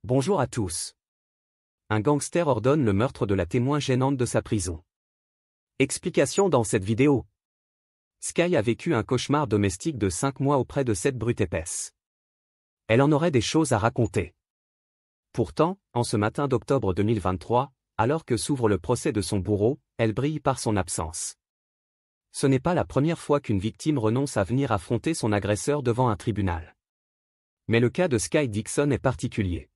Bonjour à tous. Un gangster ordonne le meurtre de la témoin gênante de sa prison. Explication dans cette vidéo. Sky a vécu un cauchemar domestique de 5 mois auprès de cette brute épaisse. Elle en aurait des choses à raconter. Pourtant, en ce matin d'octobre 2023, alors que s'ouvre le procès de son bourreau, elle brille par son absence. Ce n'est pas la première fois qu'une victime renonce à venir affronter son agresseur devant un tribunal. Mais le cas de Sky Dixon est particulier.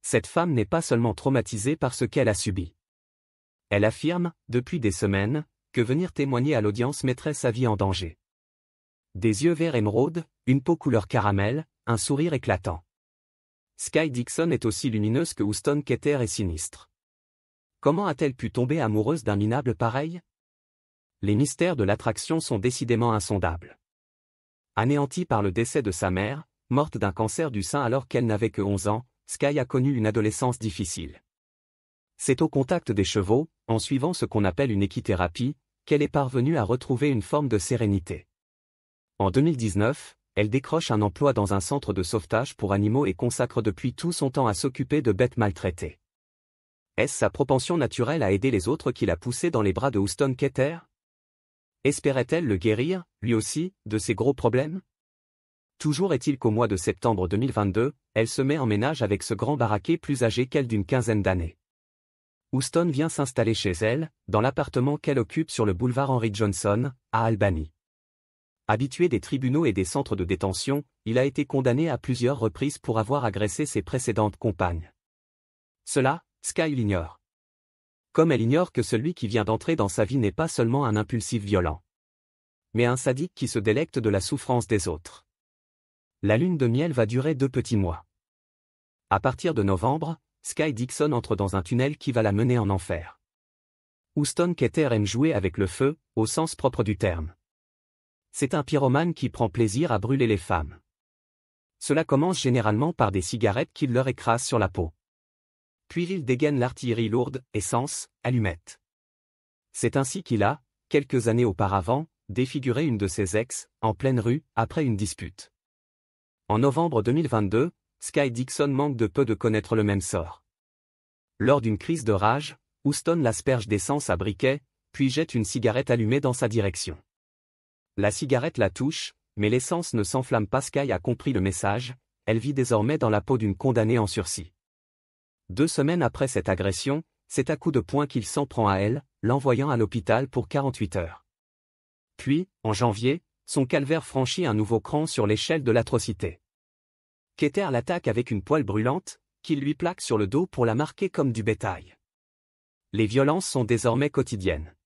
Cette femme n'est pas seulement traumatisée par ce qu'elle a subi. Elle affirme, depuis des semaines, que venir témoigner à l'audience mettrait sa vie en danger. Des yeux verts émeraude, une peau couleur caramel, un sourire éclatant. Sky Dixon est aussi lumineuse que Houston Keter est sinistre. Comment a-t-elle pu tomber amoureuse d'un minable pareil? Les mystères de l'attraction sont décidément insondables. Anéantie par le décès de sa mère, morte d'un cancer du sein alors qu'elle n'avait que 11 ans, Sky a connu une adolescence difficile. C'est au contact des chevaux, en suivant ce qu'on appelle une équithérapie, qu'elle est parvenue à retrouver une forme de sérénité. En 2019, elle décroche un emploi dans un centre de sauvetage pour animaux et consacre depuis tout son temps à s'occuper de bêtes maltraitées. Est-ce sa propension naturelle à aider les autres qui l'a poussée dans les bras de Houston Keter? Espérait-elle le guérir, lui aussi, de ses gros problèmes? Toujours est-il qu'au mois de septembre 2022, elle se met en ménage avec ce grand baraquet plus âgé qu'elle d'une quinzaine d'années. Houston vient s'installer chez elle, dans l'appartement qu'elle occupe sur le boulevard Henry Johnson, à Albany. Habitué des tribunaux et des centres de détention, il a été condamné à plusieurs reprises pour avoir agressé ses précédentes compagnes. Cela, Sky l'ignore. Comme elle ignore que celui qui vient d'entrer dans sa vie n'est pas seulement un impulsif violent, mais un sadique qui se délecte de la souffrance des autres. La lune de miel va durer 2 petits mois. À partir de novembre, Sky Dixon entre dans un tunnel qui va la mener en enfer. Houston Keter aime jouer avec le feu, au sens propre du terme. C'est un pyromane qui prend plaisir à brûler les femmes. Cela commence généralement par des cigarettes qu'il leur écrase sur la peau. Puis il dégaine l'artillerie lourde, essence, allumettes. C'est ainsi qu'il a, quelques années auparavant, défiguré une de ses ex, en pleine rue, après une dispute. En novembre 2022, Sky Dixon manque de peu de connaître le même sort. Lors d'une crise de rage, Houston l'asperge d'essence à briquet, puis jette une cigarette allumée dans sa direction. La cigarette la touche, mais l'essence ne s'enflamme pas. Sky a compris le message, elle vit désormais dans la peau d'une condamnée en sursis. 2 semaines après cette agression, c'est à coups de poing qu'il s'en prend à elle, l'envoyant à l'hôpital pour 48 heures. Puis, en janvier, son calvaire franchit un nouveau cran sur l'échelle de l'atrocité. Keter l'attaque avec une poêle brûlante, qu'il lui plaque sur le dos pour la marquer comme du bétail. Les violences sont désormais quotidiennes.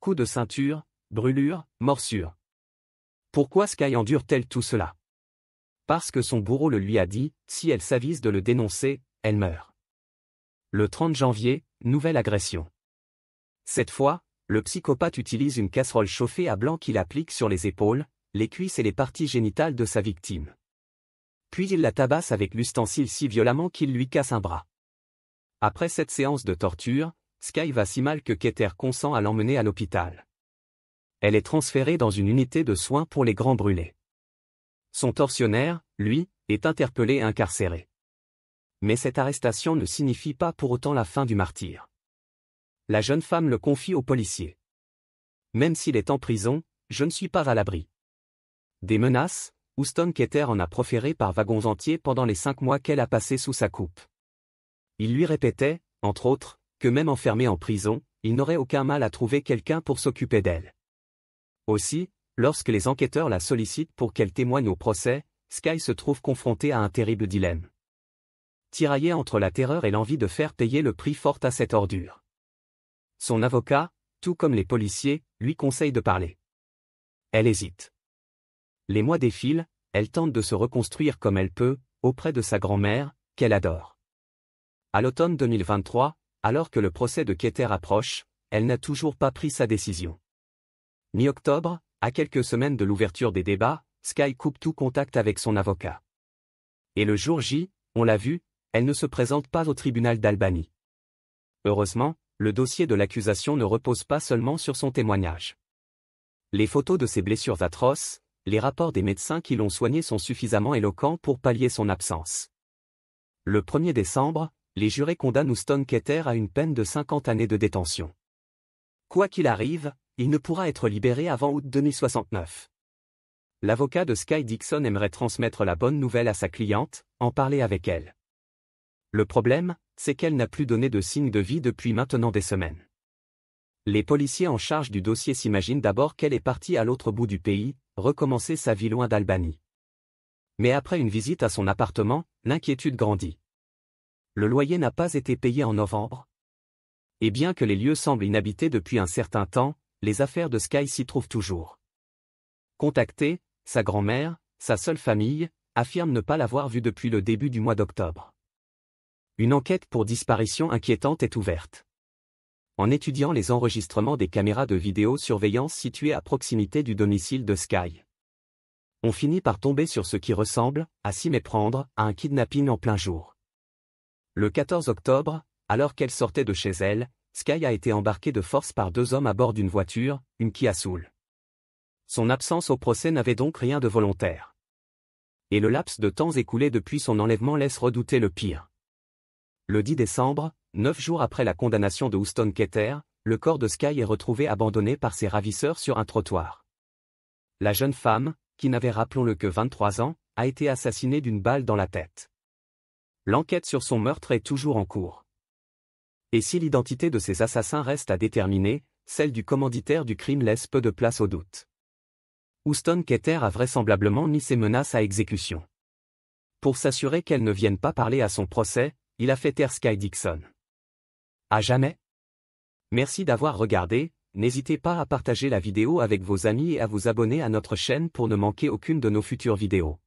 Coups de ceinture, brûlures, morsures. Pourquoi Sky endure-t-elle tout cela? Parce que son bourreau le lui a dit, si elle s'avise de le dénoncer, elle meurt. Le 30 janvier, nouvelle agression. Cette fois, le psychopathe utilise une casserole chauffée à blanc qu'il applique sur les épaules, les cuisses et les parties génitales de sa victime. Puis il la tabasse avec l'ustensile si violemment qu'il lui casse un bras. Après cette séance de torture, Sky va si mal que Keter consent à l'emmener à l'hôpital. Elle est transférée dans une unité de soins pour les grands brûlés. Son tortionnaire, lui, est interpellé et incarcéré. Mais cette arrestation ne signifie pas pour autant la fin du martyre. La jeune femme le confie aux policiers. Même s'il est en prison, je ne suis pas à l'abri. Des menaces, Houston Keter en a proféré par wagons entiers pendant les 5 mois qu'elle a passés sous sa coupe. Il lui répétait, entre autres, que même enfermée en prison, il n'aurait aucun mal à trouver quelqu'un pour s'occuper d'elle. Aussi, lorsque les enquêteurs la sollicitent pour qu'elle témoigne au procès, Sky se trouve confrontée à un terrible dilemme. Tiraillée entre la terreur et l'envie de faire payer le prix fort à cette ordure. Son avocat, tout comme les policiers, lui conseille de parler. Elle hésite. Les mois défilent, elle tente de se reconstruire comme elle peut, auprès de sa grand-mère, qu'elle adore. À l'automne 2023, alors que le procès de Keter approche, elle n'a toujours pas pris sa décision. Mi-octobre, à quelques semaines de l'ouverture des débats, Sky coupe tout contact avec son avocat. Et le jour J, on l'a vu, elle ne se présente pas au tribunal d'Albany. Heureusement, le dossier de l'accusation ne repose pas seulement sur son témoignage. Les photos de ses blessures atroces, les rapports des médecins qui l'ont soigné sont suffisamment éloquents pour pallier son absence. Le 1er décembre, les jurés condamnent Houston Keter à une peine de 50 années de détention. Quoi qu'il arrive, il ne pourra être libéré avant août 2069. L'avocat de Sky Dixon aimerait transmettre la bonne nouvelle à sa cliente, en parler avec elle. Le problème, c'est qu'elle n'a plus donné de signe de vie depuis maintenant des semaines. Les policiers en charge du dossier s'imaginent d'abord qu'elle est partie à l'autre bout du pays, recommencer sa vie loin d'Albany. Mais après une visite à son appartement, l'inquiétude grandit. Le loyer n'a pas été payé en novembre. Et bien que les lieux semblent inhabités depuis un certain temps, les affaires de Sky s'y trouvent toujours. Contactée, sa grand-mère, sa seule famille, affirme ne pas l'avoir vue depuis le début du mois d'octobre. Une enquête pour disparition inquiétante est ouverte. En étudiant les enregistrements des caméras de vidéosurveillance situées à proximité du domicile de Sky, on finit par tomber sur ce qui ressemble, à s'y méprendre, à un kidnapping en plein jour. Le 14 octobre, alors qu'elle sortait de chez elle, Sky a été embarquée de force par 2 hommes à bord d'une voiture, une Kia Soul. Son absence au procès n'avait donc rien de volontaire. Et le laps de temps écoulé depuis son enlèvement laisse redouter le pire. Le 10 décembre, 9 jours après la condamnation de Houston Keter, le corps de Sky est retrouvé abandonné par ses ravisseurs sur un trottoir. La jeune femme, qui n'avait rappelons-le que 23 ans, a été assassinée d'une balle dans la tête. L'enquête sur son meurtre est toujours en cours. Et si l'identité de ces assassins reste à déterminer, celle du commanditaire du crime laisse peu de place au doute. Houston Keter a vraisemblablement mis ses menaces à exécution. Pour s'assurer qu'elle ne vienne pas parler à son procès, il a fait taire Sky Dixon. À jamais. Merci d'avoir regardé, n'hésitez pas à partager la vidéo avec vos amis et à vous abonner à notre chaîne pour ne manquer aucune de nos futures vidéos.